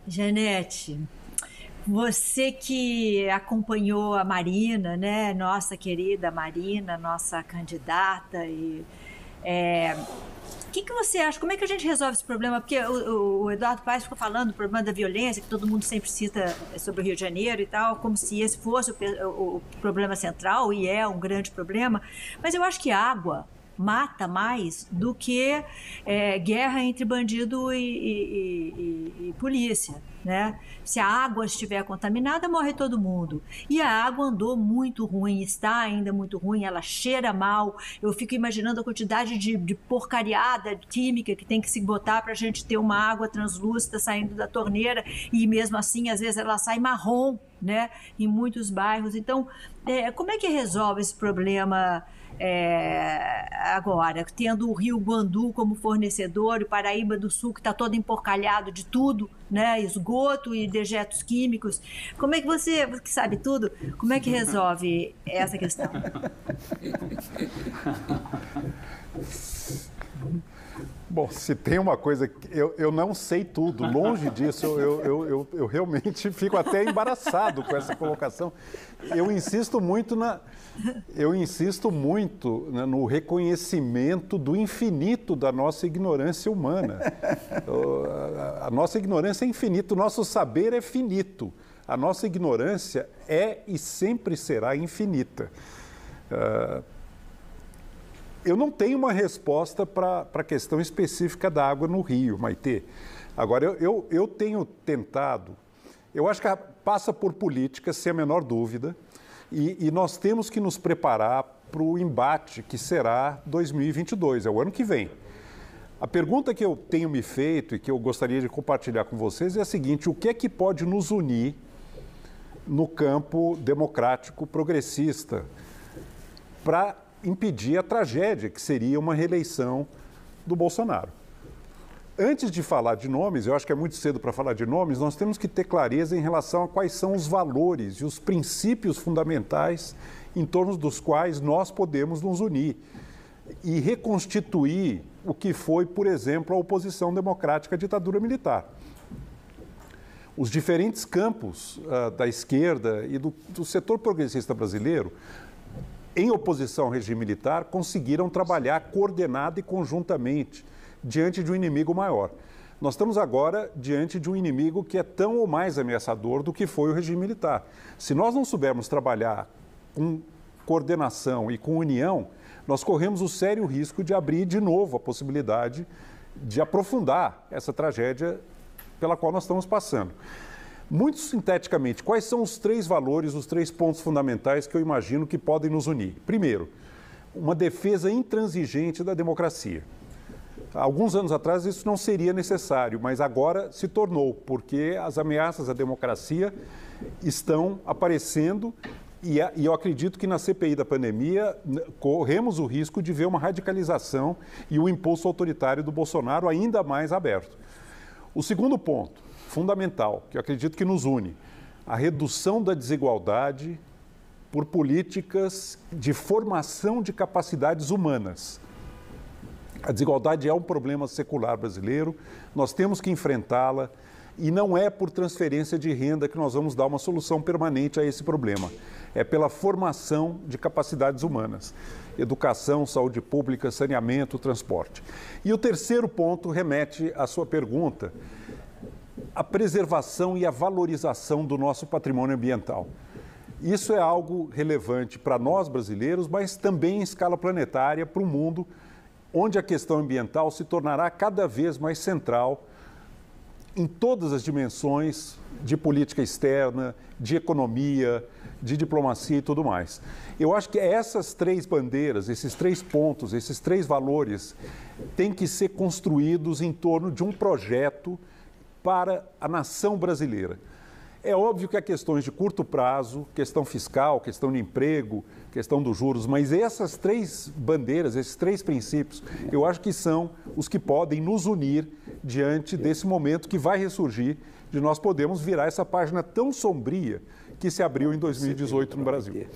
Janete, você que acompanhou a Marina, né? Nossa querida Marina, nossa candidata, o que você acha? Como é que a gente resolve esse problema? Porque o Eduardo Paes ficou falando do problema da violência, que todo mundo sempre cita sobre o Rio de Janeiro e tal, como se esse fosse o problema central, e é um grande problema, mas eu acho que água mata mais do que guerra entre bandido e polícia, né? Se a água estiver contaminada, morre todo mundo. E a água andou muito ruim, está ainda muito ruim, ela cheira mal. Eu fico imaginando a quantidade de porcariada química que tem que se botar para a gente ter uma água translúcida saindo da torneira, e mesmo assim, às vezes ela sai marrom, né? Em muitos bairros. Então, como é que resolve esse problema agora, tendo o Rio Guandu como fornecedor, o Paraíba do Sul que está todo emporcalhado de tudo, né, esgoto e dejetos químicos? Como é que você que sabe tudo, como é que resolve essa questão? Bom, se tem uma coisa que eu não sei tudo, longe disso, eu realmente fico até embaraçado com essa colocação. Eu insisto muito no reconhecimento do infinito da nossa ignorância humana. A nossa ignorância é infinita, o nosso saber é finito. A nossa ignorância é e sempre será infinita. Eu não tenho uma resposta para a questão específica da água no Rio, Maitê. Agora, eu tenho tentado, eu acho que passa por política, sem a menor dúvida, e nós temos que nos preparar para o embate que será 2022, é o ano que vem. A pergunta que eu tenho me feito e que eu gostaria de compartilhar com vocês é a seguinte: o que é que pode nos unir no campo democrático progressista para impedir a tragédia que seria uma reeleição do Bolsonaro? Antes de falar de nomes, eu acho que é muito cedo para falar de nomes, nós temos que ter clareza em relação a quais são os valores e os princípios fundamentais em torno dos quais nós podemos nos unir e reconstituir o que foi, por exemplo, a oposição democrática à ditadura militar. Os diferentes campos da esquerda e do setor progressista brasileiro, em oposição ao regime militar, conseguiram trabalhar coordenada e conjuntamente diante de um inimigo maior. Nós estamos agora diante de um inimigo que é tão ou mais ameaçador do que foi o regime militar. Se nós não soubermos trabalhar com coordenação e com união, nós corremos o sério risco de abrir de novo a possibilidade de aprofundar essa tragédia pela qual nós estamos passando. Muito sinteticamente, quais são os três valores, os três pontos fundamentais que eu imagino que podem nos unir? Primeiro, uma defesa intransigente da democracia. Há alguns anos atrás isso não seria necessário, mas agora se tornou, porque as ameaças à democracia estão aparecendo e eu acredito que na CPI da pandemia corremos o risco de ver uma radicalização e um impulso autoritário do Bolsonaro ainda mais aberto. O segundo ponto, fundamental, que eu acredito que nos une, a redução da desigualdade por políticas de formação de capacidades humanas. A desigualdade é um problema secular brasileiro, nós temos que enfrentá-la e não é por transferência de renda que nós vamos dar uma solução permanente a esse problema. É pela formação de capacidades humanas. Educação, saúde pública, saneamento, transporte. E o terceiro ponto remete à sua pergunta, a preservação e a valorização do nosso patrimônio ambiental. Isso é algo relevante para nós brasileiros, mas também em escala planetária para o mundo, onde a questão ambiental se tornará cada vez mais central em todas as dimensões de política externa, de economia, de diplomacia e tudo mais. Eu acho que essas três bandeiras, esses três pontos, esses três valores têm que ser construídos em torno de um projeto para a nação brasileira. É óbvio que há questões de curto prazo, questão fiscal, questão de emprego, questão dos juros, mas essas três bandeiras, esses três princípios, eu acho que são os que podem nos unir diante desse momento que vai ressurgir, de nós podermos virar essa página tão sombria que se abriu em 2018 no Brasil.